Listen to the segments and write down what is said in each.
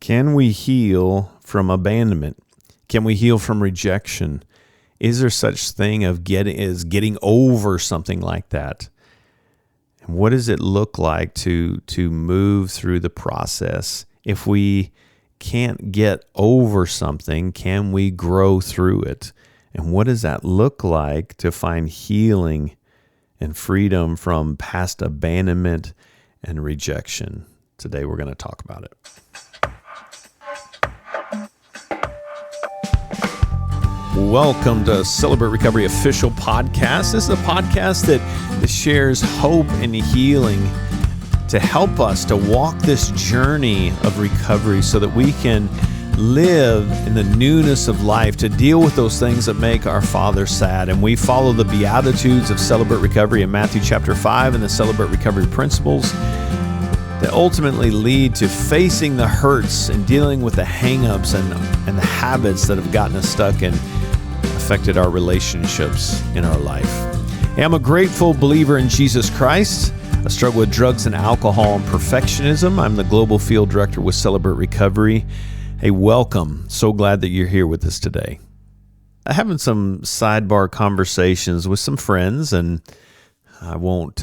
Can we heal from abandonment? Can we heal from rejection? Is there such thing of getting over something like that? And what does it look like to move through the process? If we can't get over something, can we grow through it? And what does that look like to find healing and freedom from past abandonment and rejection? Today we're going to talk about it. Welcome to Celebrate Recovery Official Podcast. This is a podcast that shares hope and healing to help us to walk this journey of recovery so that we can live in the newness of life, to deal with those things that make our Father sad. And we follow the Beatitudes of Celebrate Recovery in Matthew chapter 5 and the Celebrate Recovery principles that ultimately lead to facing the hurts and dealing with the hang-ups and the habits that have gotten us stuck and affected our relationships in our life. Hey, I'm a grateful believer in Jesus Christ. I struggle with drugs and alcohol and perfectionism. I'm the Global Field Director with Celebrate Recovery. Hey, welcome. So glad that you're here with us today. I'm having some sidebar conversations with some friends, and I won't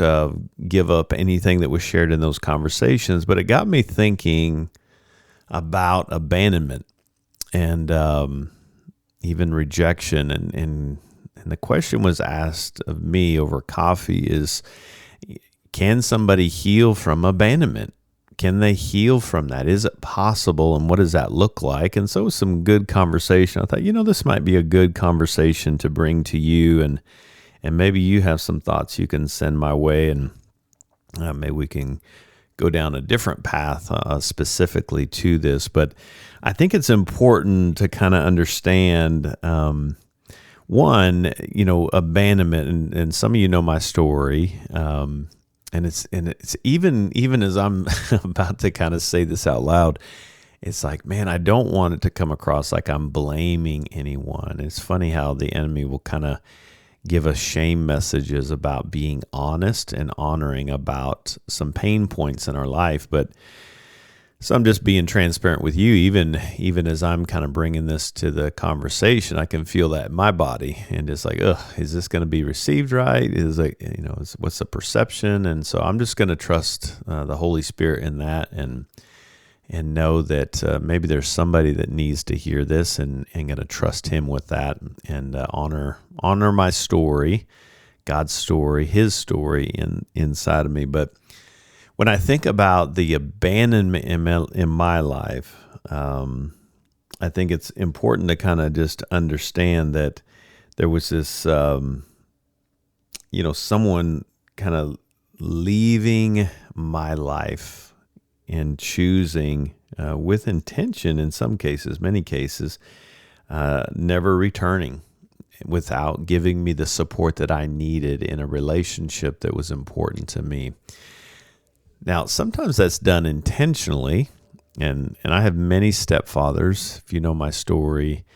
give up anything that was shared in those conversations, but it got me thinking about abandonment and even rejection. And the question was asked of me over coffee is, can somebody heal from abandonment? Can they heal from that? Is it possible? And what does that look like? And so it was some good conversation. I thought, this might be a good conversation to bring to you, and maybe you have some thoughts you can send my way, and maybe we can go down a different path specifically to this. But I think it's important to kind of understand, one, abandonment, and some of you know my story, and it's even as I'm about to kind of say this out loud, it's like, man, I don't want it to come across like I'm blaming anyone. It's funny how the enemy will kind of give us shame messages about being honest and honoring about some pain points in our life. But so I'm just being transparent with you, even as I'm kind of bringing this to the conversation, I can feel that in my body, and it's like, is this going to be received right? What's the perception? And so I'm just going to trust the Holy Spirit in that, and know that maybe there's somebody that needs to hear this, and going to trust Him with that, and honor my story, God's story, His story inside of me. But when I think about the abandonment in my life, I think it's important to kind of just understand that there was this, someone kind of leaving my life and choosing with intention in some cases, many cases, never returning without giving me the support that I needed in a relationship that was important to me. Now, sometimes that's done intentionally, and I have many stepfathers, if you know my story,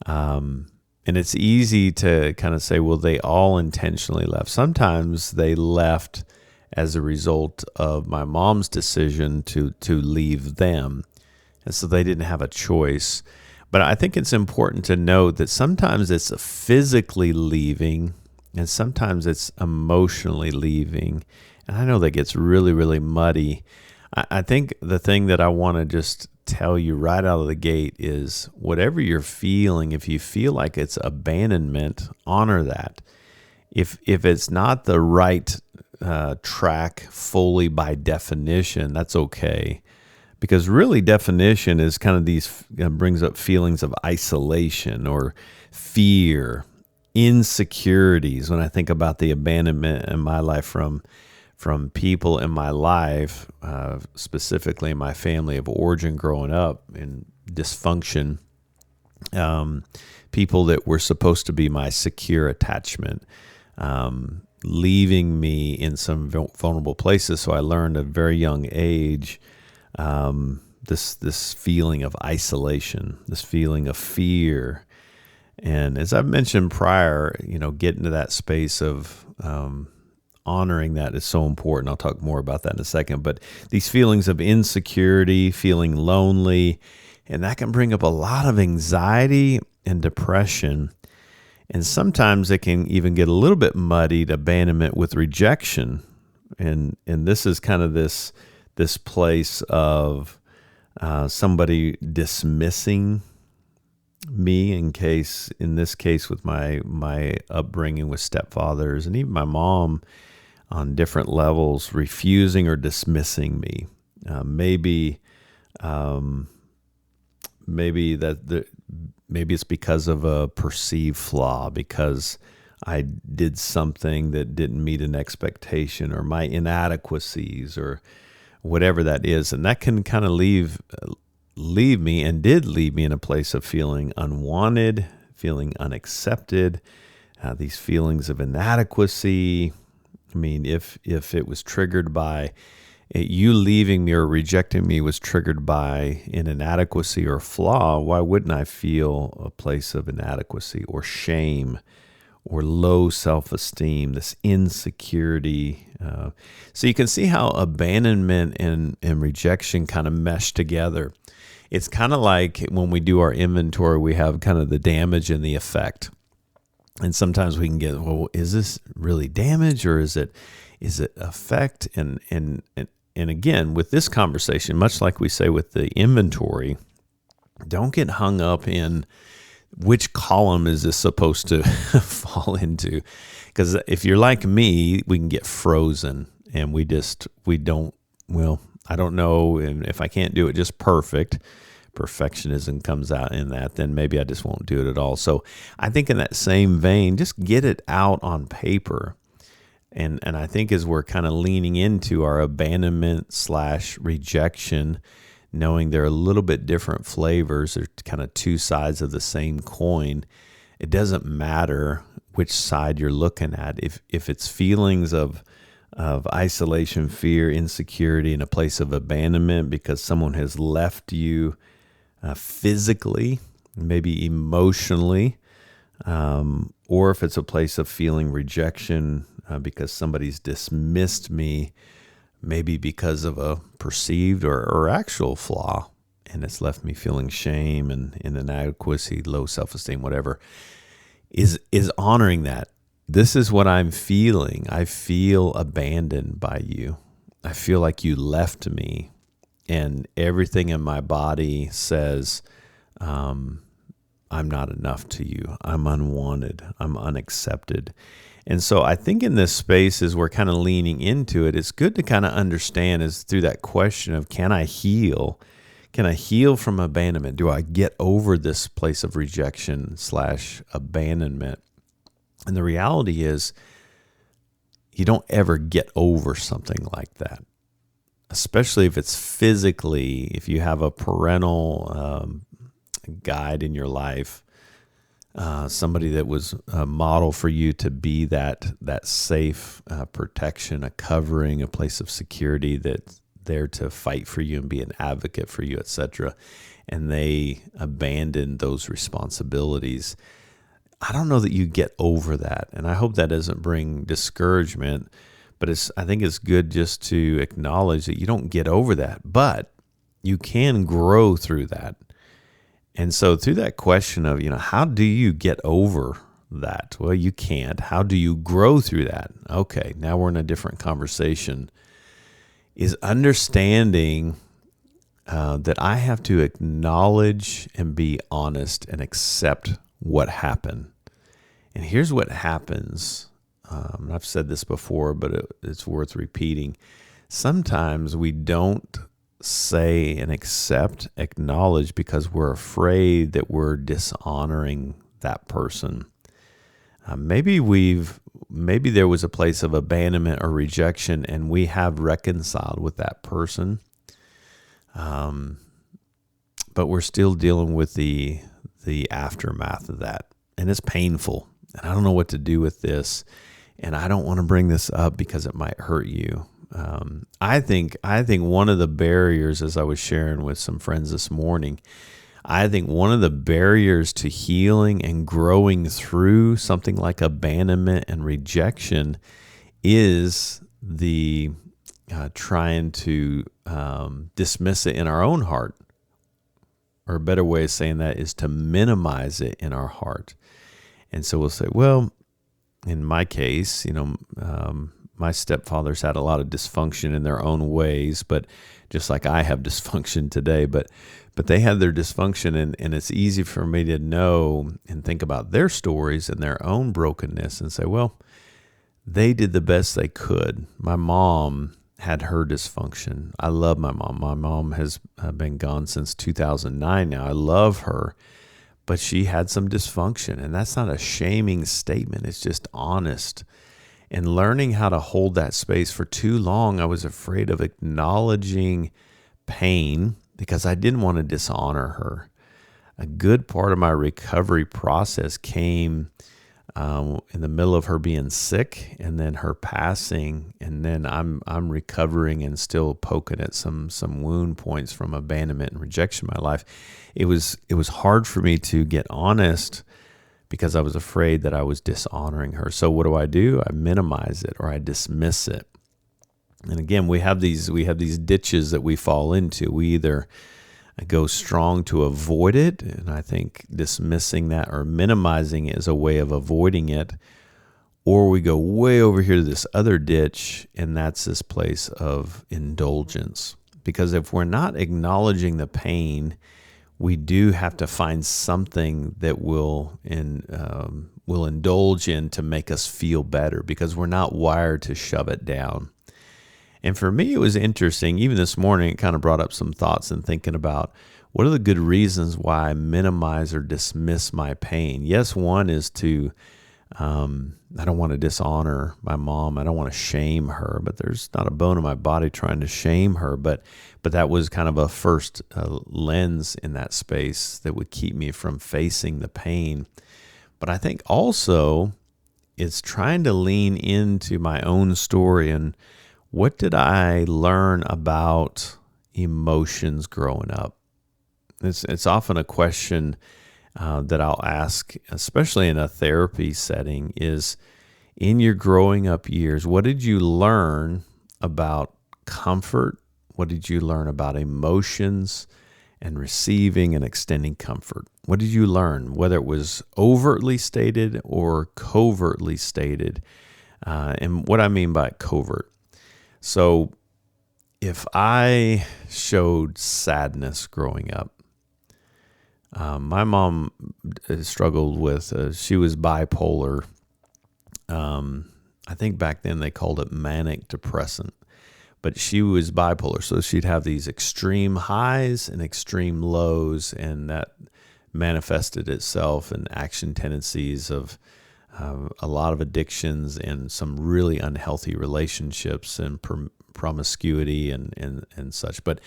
and it's easy to kind of say, well, they all intentionally left. Sometimes they left as a result of my mom's decision to leave them, and so they didn't have a choice. But I think it's important to note that sometimes it's physically leaving, and sometimes it's emotionally leaving. And I know that gets really, really muddy. I think the thing that I want to just tell you right out of the gate is whatever you're feeling, if you feel like it's abandonment, honor that. If it's not the right track fully by definition, that's okay. Because really definition is kind of brings up feelings of isolation or fear, insecurities. When I think about the abandonment in my life from people in my life, specifically in my family of origin growing up in dysfunction, people that were supposed to be my secure attachment, leaving me in some vulnerable places. So I learned at a very young age this feeling of isolation, this feeling of fear. And as I've mentioned prior, getting to that space of honoring that is so important. I'll talk more about that in a second. But these feelings of insecurity, feeling lonely, and that can bring up a lot of anxiety and depression. And sometimes it can even get a little bit muddied, abandonment with rejection. And this is kind of this place of somebody dismissing me, in this case with my upbringing with stepfathers and even my mom on different levels, refusing or dismissing me. Maybe it's because of a perceived flaw, because I did something that didn't meet an expectation, or my inadequacies, or whatever that is. And that can kind of leave me, and did leave me, in a place of feeling unwanted, feeling unaccepted, these feelings of inadequacy. I mean, if it was triggered by you leaving me or rejecting me was triggered by an inadequacy or flaw, why wouldn't I feel a place of inadequacy or shame or low self-esteem, this insecurity? So you can see how abandonment and rejection kind of mesh together. It's kind of like when we do our inventory, we have kind of the damage and the effect. And sometimes we can get, well, is this really damage, or is it effect? And again, with this conversation, much like we say with the inventory, don't get hung up in which column is this supposed to fall into. Because if you're like me, we can get frozen, and I don't know, and if I can't do it just perfect, perfectionism comes out in that, then maybe I just won't do it at all. So I think in that same vein, just get it out on paper. And I think as we're kind of leaning into our abandonment / rejection, knowing they're a little bit different flavors, they're kind of two sides of the same coin. It doesn't matter which side you're looking at. If it's feelings of isolation, fear, insecurity, in a place of abandonment because someone has left you physically, maybe emotionally, or if it's a place of feeling rejection because somebody's dismissed me, maybe because of a perceived or actual flaw, and it's left me feeling shame and inadequacy, low self-esteem, whatever, is honoring that. This is what I'm feeling. I feel abandoned by you. I feel like you left me, and everything in my body says, I'm not enough to you. I'm unwanted. I'm unaccepted. And so I think in this space, as we're kind of leaning into it, it's good to kind of understand is through that question of, can I heal? Can I heal from abandonment? Do I get over this place of rejection / abandonment? And the reality is, you don't ever get over something like that, especially if it's physically, if you have a parental guide in your life, somebody that was a model for you to be that safe protection, a covering, a place of security that's there to fight for you and be an advocate for you, etc. And they abandoned those responsibilities. I don't know that you get over that, and I hope that doesn't bring discouragement. But I think it's good just to acknowledge that you don't get over that, but you can grow through that. And so through that question of, how do you get over that? Well, you can't. How do you grow through that? Okay, now we're in a different conversation. Is understanding that I have to acknowledge and be honest and accept what happened. And here's what happens. I've said this before, but it's worth repeating. Sometimes we don't say and acknowledge because we're afraid that we're dishonoring that person. Maybe there was a place of abandonment or rejection, and we have reconciled with that person, but we're still dealing with the aftermath of that, and it's painful. And I don't know what to do with this, and I don't want to bring this up because it might hurt you. I think one of the barriers, as I was sharing with some friends this morning, I think one of the barriers to healing and growing through something like abandonment and rejection is the trying to dismiss it in our own heart. Or a better way of saying that is to minimize it in our heart. And so we'll say, well, in my case, my stepfathers had a lot of dysfunction in their own ways, but just like I have dysfunction today, but they had their dysfunction, and it's easy for me to know and think about their stories and their own brokenness and say, well, they did the best they could. My mom had her dysfunction. I love my mom. My mom has been gone since 2009 now. I love her, but she had some dysfunction, and that's not a shaming statement. It's just honest. And learning how to hold that space. For too long, I was afraid of acknowledging pain because I didn't want to dishonor her. A good part of my recovery process came in the middle of her being sick, and then her passing, and then I'm recovering and still poking at some wound points from abandonment and rejection in my life. It was hard for me to get honest because I was afraid that I was dishonoring her. So what do? I minimize it, or I dismiss it. And again, we have these ditches that we fall into. We either go strong to avoid it, and I think dismissing that or minimizing it is a way of avoiding it, or we go way over here to this other ditch, and that's this place of indulgence. Because if we're not acknowledging the pain, we do have to find something that we'll indulge in to make us feel better, because we're not wired to shove it down. And for me, it was interesting. Even this morning, it kind of brought up some thoughts and thinking about what are the good reasons why I minimize or dismiss my pain. Yes, one is to, I don't want to dishonor my mom. I don't want to shame her, but there's not a bone in my body trying to shame her. But that was kind of a first lens in that space that would keep me from facing the pain. But I think also it's trying to lean into my own story and what did I learn about emotions growing up? It's often a question that I'll ask, especially in a therapy setting, is in your growing up years, what did you learn about comfort? What did you learn about emotions and receiving and extending comfort? What did you learn, whether it was overtly stated or covertly stated? And what I mean by covert. So if I showed sadness growing up, my mom struggled with, she was bipolar. I think back then they called it manic depressant, but she was bipolar. So she'd have these extreme highs and extreme lows, and that manifested itself in action tendencies of a lot of addictions and some really unhealthy relationships and promiscuity and such. But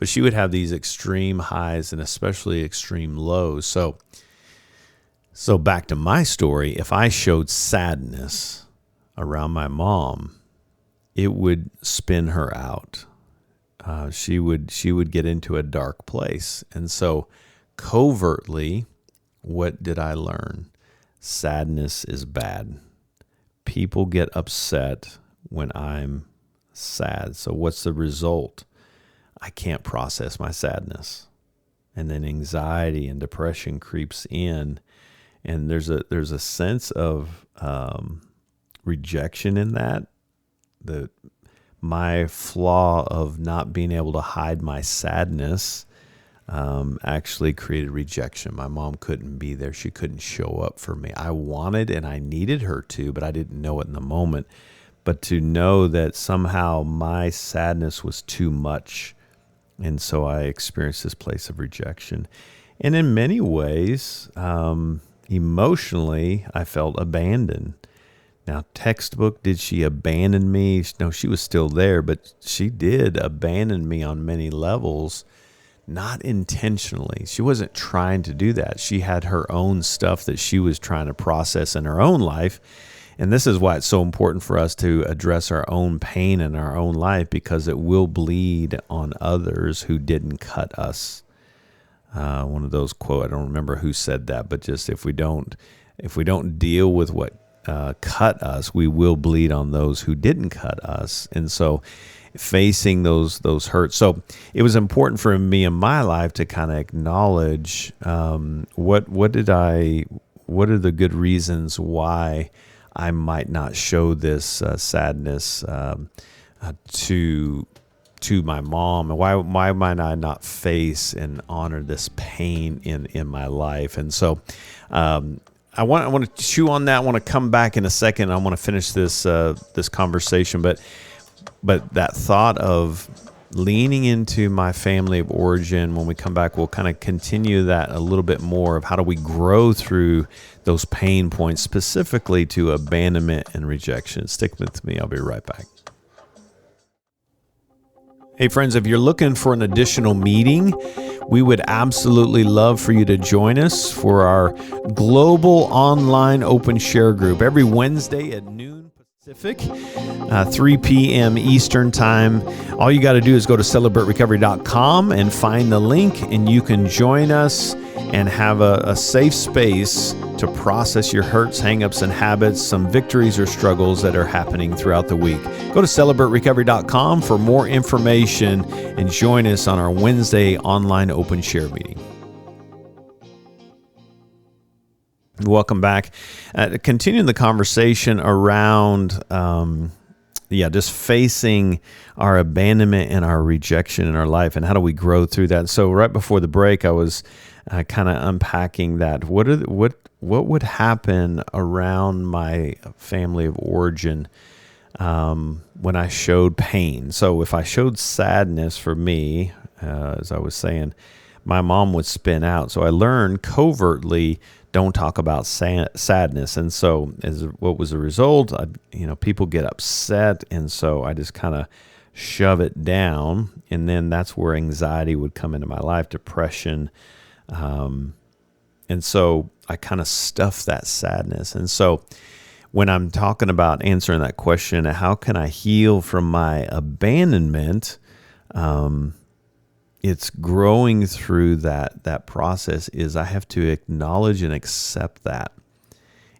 she would have these extreme highs and especially extreme lows. So back to my story, if I showed sadness around my mom, it would spin her out. She would get into a dark place. And so covertly, what did I learn? Sadness is bad. People get upset when I'm sad. So what's the result? I can't process my sadness. And then anxiety and depression creeps in. And there's a sense of rejection in that. My flaw of not being able to hide my sadness actually created rejection. My mom couldn't be there. She couldn't show up for me. I wanted and I needed her to, but I didn't know it in the moment. But to know that somehow my sadness was too much, and so I experienced this place of rejection. And in many ways, emotionally, I felt abandoned. Now, textbook, did she abandon me? No, she was still there, but she did abandon me on many levels. Not intentionally. She wasn't trying to do that. She had her own stuff that she was trying to process in her own life. And this is why it's so important for us to address our own pain in our own life, because it will bleed on others who didn't cut us. One of those quote, I don't remember who said that, but just if we don't deal with what cut us, we will bleed on those who didn't cut us. And so facing those hurts. So it was important for me in my life to kind of acknowledge what are the good reasons why I might not show this sadness to my mom, and why might I not face and honor this pain in my life. And so I want to chew on that. I want to come back in a second. I want to finish this conversation, but that thought of leaning into my family of origin, when we come back, we'll kind of continue that a little bit more of how do we grow through those pain points, specifically to abandonment and rejection. Stick with me. I'll be right back. Hey friends, if you're looking for an additional meeting, we would absolutely love for you to join us for our global online open share group every Wednesday at noon Pacific, 3 p.m. Eastern Time. All you got to do is go to celebraterecovery.com and find the link, and you can join us and have a safe space to process your hurts, hangups, and habits, some victories or struggles that are happening throughout the week. Go to celebraterecovery.com for more information and join us on our Wednesday online open share meeting. Welcome back. Continuing the conversation around just facing our abandonment and our rejection in our life, and how do we grow through that. So right before the break, I was kind of unpacking that. What would happen around my family of origin when I showed pain? So if I showed sadness, for me, as I was saying, my mom would spin out. So I learned covertly, don't talk about sadness. And so what was the result? People get upset. And so I just kind of shove it down. And then that's where anxiety would come into my life, depression. And so I kind of stuff that sadness. And so when I'm talking about answering that question, how can I heal from my abandonment? It's growing through that process is I have to acknowledge and accept that.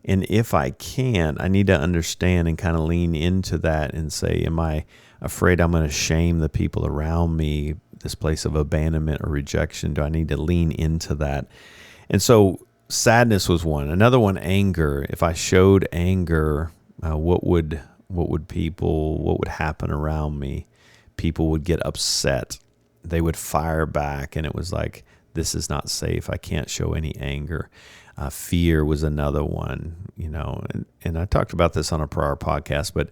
And if I can, I need to understand and kind of lean into that and say, am I afraid I'm going to shame the people around me, this place of abandonment or rejection? Do I need to lean into that? And so sadness was one. Another one, anger. If I showed anger, what would happen around me? People would get upset. They would fire back, and it was like, this is not safe. I can't show any anger. Fear was another one, and I talked about this on a prior podcast, but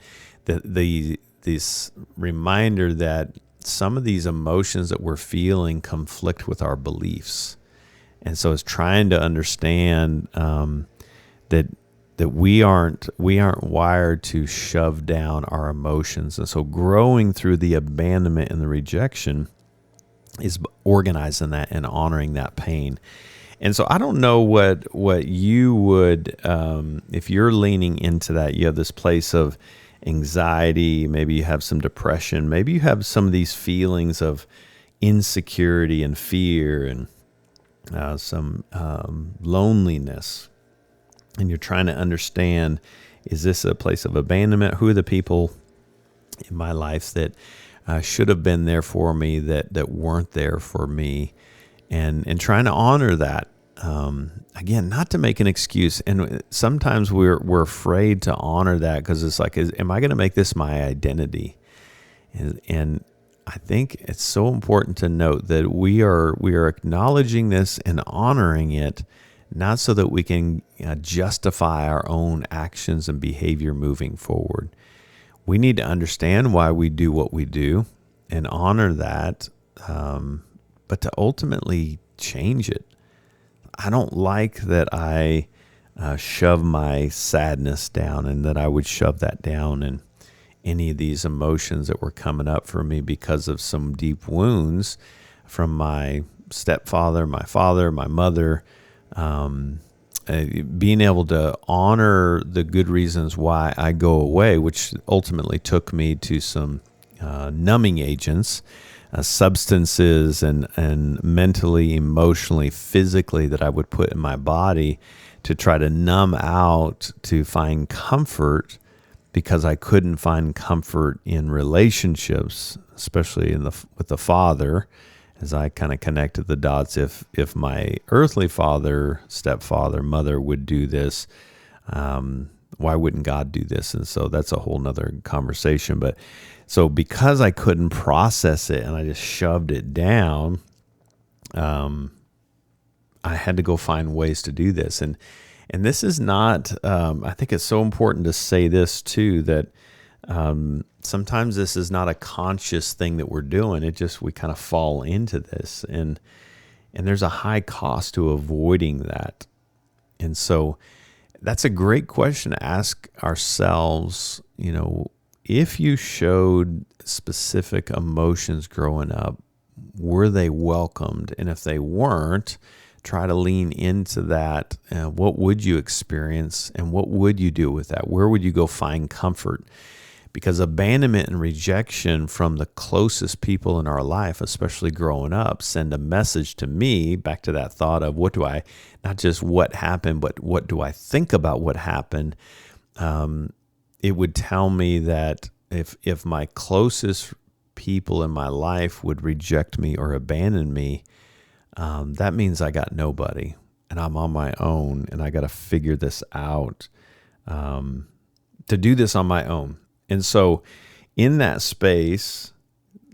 this reminder that some of these emotions that we're feeling conflict with our beliefs. And so it's trying to understand that we aren't wired to shove down our emotions. And so growing through the abandonment and the rejection is organizing that and honoring that pain. And so I don't know what you would, if you're leaning into that, you have this place of anxiety, maybe you have some depression, maybe you have some of these feelings of insecurity and fear and some loneliness. And you're trying to understand, is this a place of abandonment? Who are the people in my life that should have been there for me that weren't there for me? And trying to honor that. Again, not to make an excuse. And sometimes we're afraid to honor that because it's like, am I going to make this my identity? And I think it's so important to note that we are acknowledging this and honoring it, not so that we can justify our own actions and behavior moving forward. We need to understand why we do what we do and honor that, but to ultimately change it. I don't like that I shove my sadness down, and that I would shove that down in any of these emotions that were coming up for me because of some deep wounds from my stepfather, my father, my mother. Being able to honor the good reasons why I go away, which ultimately took me to some numbing agents substances and mentally, emotionally, physically that I would put in my body to try to numb out, to find comfort, because I couldn't find comfort in relationships, especially with the Father. As I kind of connected the dots, if my earthly father, stepfather, mother would do this, why wouldn't God do this? And so that's a whole nother conversation. But so because I couldn't process it and I just shoved it down, I had to go find ways to do this. And this is not, I think it's so important to say this too, that sometimes this is not a conscious thing that we're doing. It just, we kind of fall into this, and there's a high cost to avoiding that. And so that's a great question to ask ourselves. If you showed specific emotions growing up, were they welcomed? And if they weren't, try to lean into that. What would you experience, and what would you do with that? Where would you go find comfort? Because abandonment and rejection from the closest people in our life, especially growing up, send a message to me, back to that thought of not just what happened, but what do I think about what happened? It would tell me that if my closest people in my life would reject me or abandon me, that means I got nobody, and I'm on my own, and I got to figure this out, to do this on my own. And so in that space,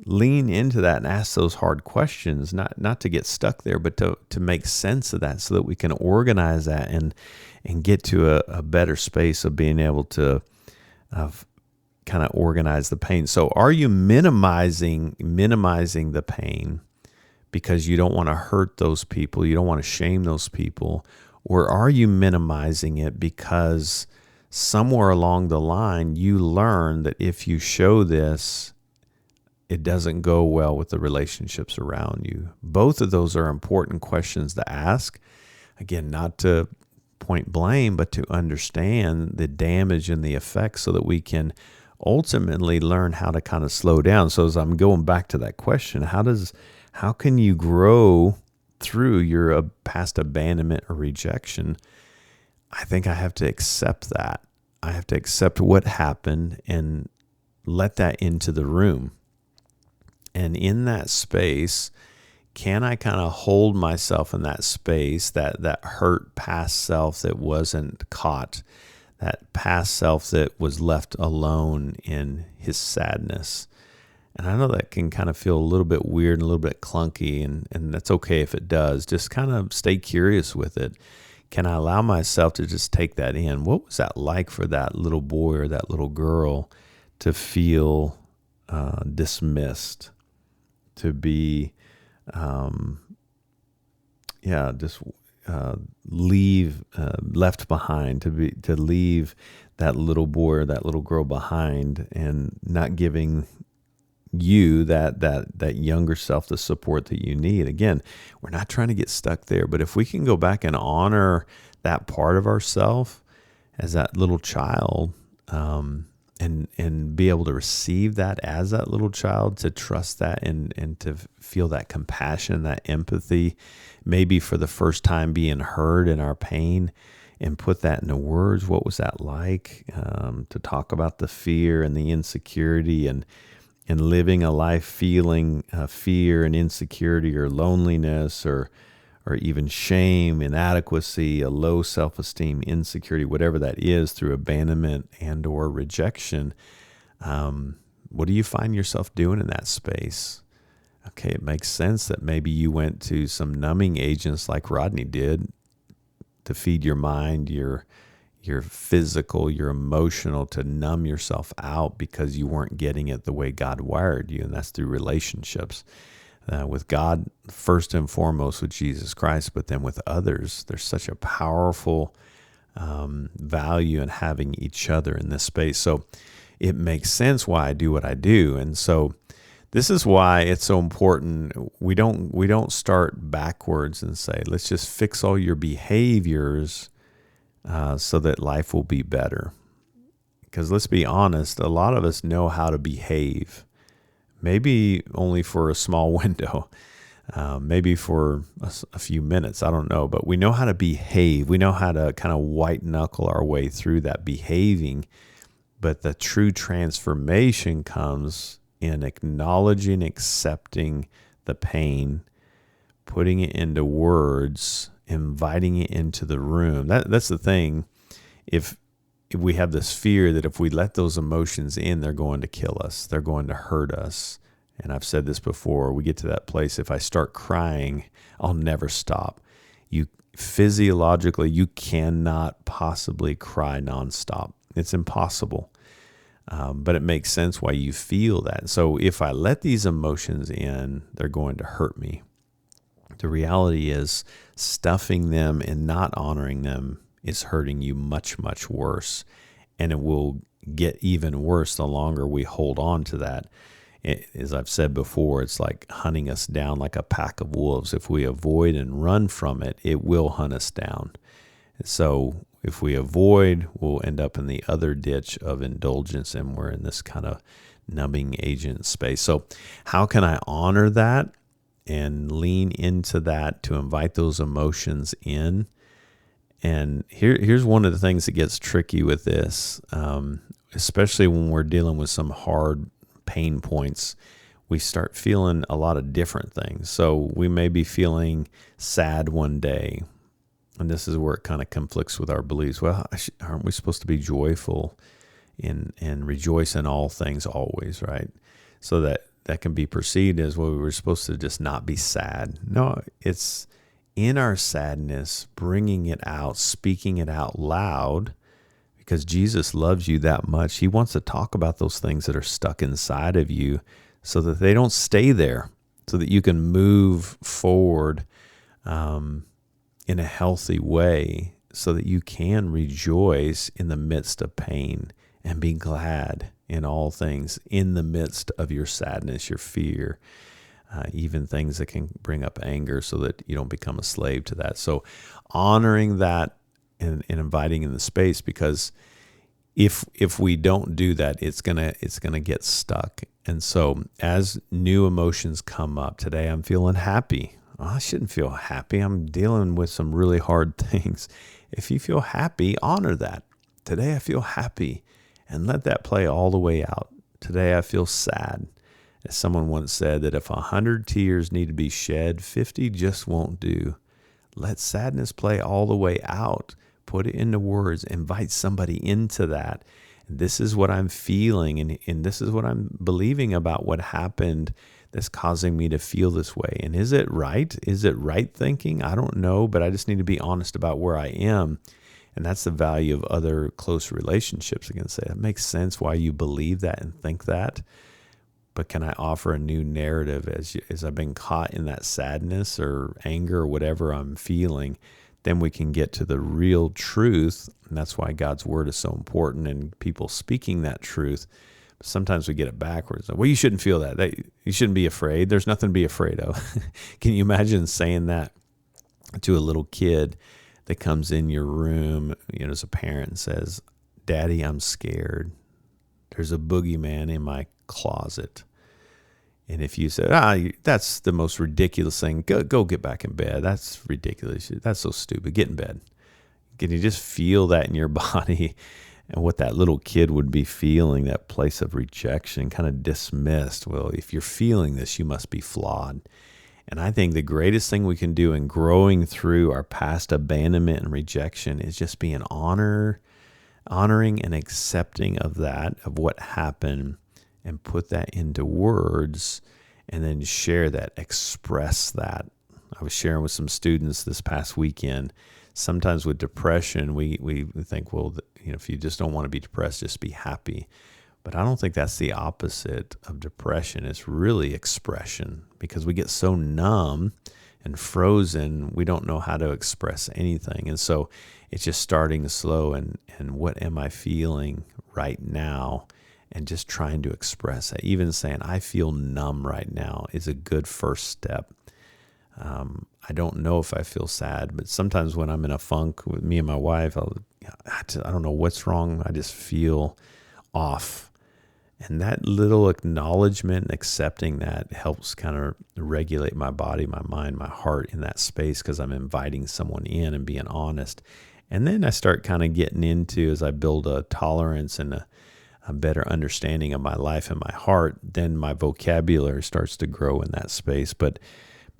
lean into that and ask those hard questions, not to get stuck there, but to make sense of that so that we can organize that and get to a better space of being able to kind of organize the pain. So are you minimizing the pain because you don't want to hurt those people, you don't want to shame those people, or are you minimizing it because somewhere along the line, you learn that if you show this, it doesn't go well with the relationships around you? Both of those are important questions to ask. Again, not to point blame, but to understand the damage and the effects so that we can ultimately learn how to kind of slow down. So as I'm going back to that question, how can you grow through your past abandonment or rejection? I think I have to accept that. I have to accept what happened and let that into the room. And in that space, can I kind of hold myself in that space, that hurt past self that wasn't caught, that past self that was left alone in his sadness? And I know that can kind of feel a little bit weird and a little bit clunky, and that's okay if it does. Just kind of stay curious with it. Can I allow myself to just take that in? What was that like for that little boy or that little girl to feel dismissed, to be, left behind, to leave that little boy or that little girl behind, and not giving you that younger self the support that you need? Again, we're not trying to get stuck there, but if we can go back and honor that part of ourself as that little child, and be able to receive that as that little child, to trust that and to feel that compassion, that empathy, maybe for the first time being heard in our pain, and put that into words. What was that like? To talk about the fear and the insecurity, and living a life feeling fear and insecurity or loneliness or even shame, inadequacy, a low self-esteem, insecurity, whatever that is, through abandonment and or rejection. What do you find yourself doing in that space? Okay, it makes sense that maybe you went to some numbing agents like Rodney did to feed your mind, your physical, your emotional, to numb yourself out because you weren't getting it the way God wired you, and that's through relationships. With God first and foremost, with Jesus Christ, but then with others. There's such a powerful value in having each other in this space. So it makes sense why I do what I do. And so this is why it's so important. We don't start backwards and say, let's just fix all your behaviors so that life will be better. Because let's be honest, a lot of us know how to behave. maybe only for a small window, maybe for a few minutes. I don't know, but we know how to behave. We know how to kind of white knuckle our way through that behaving. But the true transformation comes in acknowledging, accepting the pain, putting it into words, inviting it into the room. That's the thing. If we have this fear that if we let those emotions in, they're going to kill us. They're going to hurt us. And I've said this before, we get to that place, if I start crying, I'll never stop. Physiologically, you cannot possibly cry nonstop. It's impossible. But it makes sense why you feel that. So if I let these emotions in, they're going to hurt me. The reality is stuffing them and not honoring them is hurting you much, much worse. And it will get even worse the longer we hold on to that. As I've said before, it's like hunting us down like a pack of wolves. If we avoid and run from it, it will hunt us down. So if we avoid, we'll end up in the other ditch of indulgence, and we're in this kind of numbing agent space. So how can I honor that and lean into that to invite those emotions in? And here's one of the things that gets tricky with this, especially when we're dealing with some hard pain points. We start feeling a lot of different things. So we may be feeling sad one day, and this is where it kind of conflicts with our beliefs. Well, aren't we supposed to be joyful and rejoice in all things always, right? So that can be perceived as, well, we were supposed to just not be sad. No, it's in our sadness, bringing it out, speaking it out loud, because Jesus loves you that much. He wants to talk about those things that are stuck inside of you so that they don't stay there, so that you can move forward in a healthy way, so that you can rejoice in the midst of pain and be glad in all things, in the midst of your sadness, your fear, even things that can bring up anger, so that you don't become a slave to that. So honoring that and inviting in the space, because if we don't do that, it's gonna get stuck. And so as new emotions come up, today I'm feeling happy. Oh, I shouldn't feel happy. I'm dealing with some really hard things. If you feel happy, honor that. Today I feel happy, and let that play all the way out. Today I feel sad. As someone once said, that if 100 tears need to be shed, 50 just won't do. Let sadness play all the way out. Put it into words. Invite somebody into that. This is what I'm feeling, and this is what I'm believing about what happened that's causing me to feel this way. And is it right? Is it right thinking? I don't know, but I just need to be honest about where I am. And that's the value of other close relationships. I can say, it makes sense why you believe that and think that. But can I offer a new narrative as I've been caught in that sadness or anger or whatever I'm feeling? Then we can get to the real truth. And that's why God's word is so important, and people speaking that truth. Sometimes we get it backwards. Well, you shouldn't feel that. You shouldn't be afraid. There's nothing to be afraid of. Can you imagine saying that to a little kid that comes in your room, as a parent, and says, "Daddy, I'm scared. There's a boogeyman in my closet." And if you say, that's the most ridiculous thing, go get back in bed. That's ridiculous. That's so stupid. Get in bed. Can you just feel that in your body, and what that little kid would be feeling, that place of rejection, kind of dismissed? Well, if you're feeling this, you must be flawed. And I think the greatest thing we can do in growing through our past abandonment and rejection is just being honoring and accepting of what happened, and put that into words, and then share that, express that. I was sharing with some students this past weekend. Sometimes with depression, we think, well, if you just don't want to be depressed, just be happy. But I don't think that's the opposite of depression. It's really expression, because we get so numb and frozen, we don't know how to express anything. And so it's just starting slow, and what am I feeling right now? And just trying to express it. Even saying, I feel numb right now, is a good first step. I don't know if I feel sad, but sometimes when I'm in a funk with me and my wife, I don't know what's wrong. I just feel off. And that little acknowledgement and accepting that helps kind of regulate my body, my mind, my heart in that space, because I'm inviting someone in and being honest. And then I start kind of getting into, as I build a tolerance and a better understanding of my life and my heart, then my vocabulary starts to grow in that space. But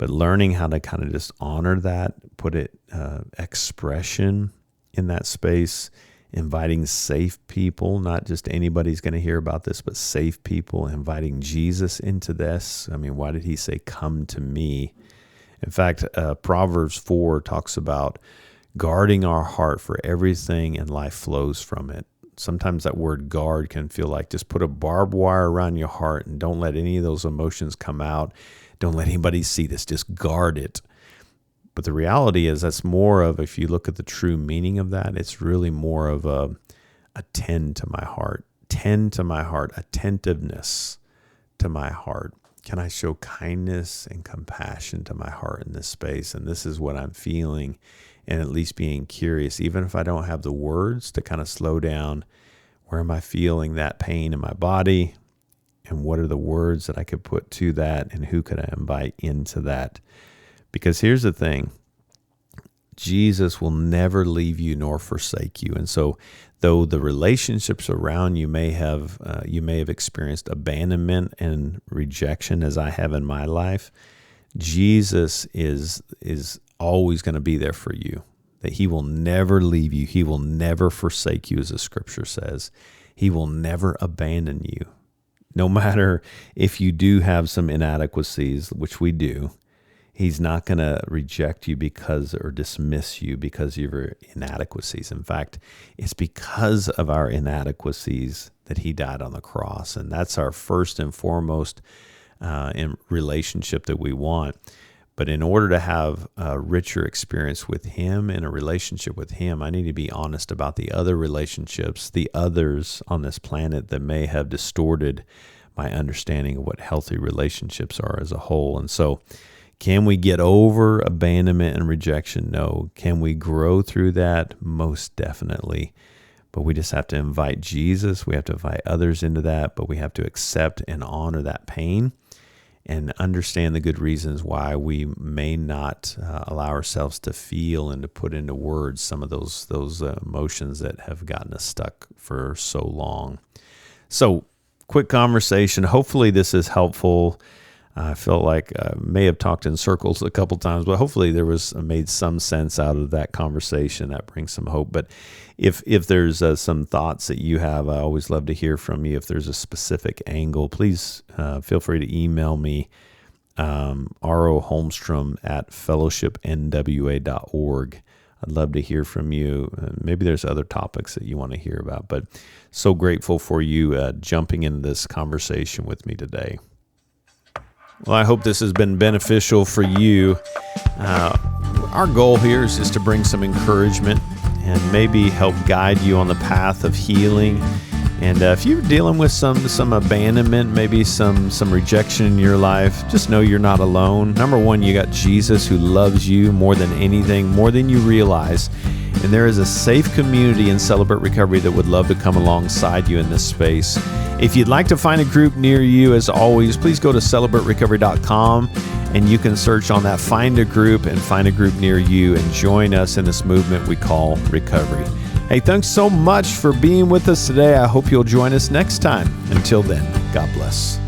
learning how to kind of just honor that, put it expression in that space, inviting safe people, not just anybody's going to hear about this, but safe people, inviting Jesus into this. I mean, why did he say, come to me? In fact, Proverbs 4 talks about guarding our heart, for everything in life flows from it. Sometimes that word guard can feel like just put a barbed wire around your heart and don't let any of those emotions come out. Don't let anybody see this. Just guard it. But the reality is that's more of, if you look at the true meaning of that, it's really more of a tend to my heart. Tend to my heart, attentiveness to my heart. Can I show kindness and compassion to my heart in this space? And this is what I'm feeling, and at least being curious, even if I don't have the words, to kind of slow down. Where am I feeling that pain in my body? And what are the words that I could put to that? And who could I invite into that? Because here's the thing, Jesus will never leave you nor forsake you. And so though the relationships around you may have experienced abandonment and rejection, as I have in my life, Jesus is always going to be there for you, that he will never leave you. He will never forsake you, as the scripture says. He will never abandon you. No matter if you do have some inadequacies, which we do, he's not going to reject you or dismiss you because of your inadequacies. In fact, it's because of our inadequacies that he died on the cross. And that's our first and foremost in relationship that we want. But in order to have a richer experience with him and a relationship with him, I need to be honest about the other relationships, the others on this planet that may have distorted my understanding of what healthy relationships are as a whole. And so, can we get over abandonment and rejection? No. Can we grow through that? Most definitely. But we just have to invite Jesus. We have to invite others into that, but we have to accept and honor that pain and understand the good reasons why we may not allow ourselves to feel and to put into words some of those emotions that have gotten us stuck for so long. So, quick conversation. Hopefully this is helpful. I felt like I may have talked in circles a couple times, but hopefully there was made some sense out of that conversation. That brings some hope. But if there's some thoughts that you have, I always love to hear from you. If there's a specific angle, please feel free to email me, roholmstrom@fellowshipnwa.org. I'd love to hear from you. Maybe there's other topics that you want to hear about, but so grateful for you jumping into this conversation with me today. Well, I hope this has been beneficial for you. Our goal here is just to bring some encouragement and maybe help guide you on the path of healing. And if you're dealing with some abandonment, maybe some rejection in your life, just know you're not alone. Number one, you got Jesus, who loves you more than anything, more than you realize. And there is a safe community in Celebrate Recovery that would love to come alongside you in this space. If you'd like to find a group near you, as always, please go to celebraterecovery.com and you can search on that, find a group, and find a group near you and join us in this movement we call recovery. Hey, thanks so much for being with us today. I hope you'll join us next time. Until then, God bless.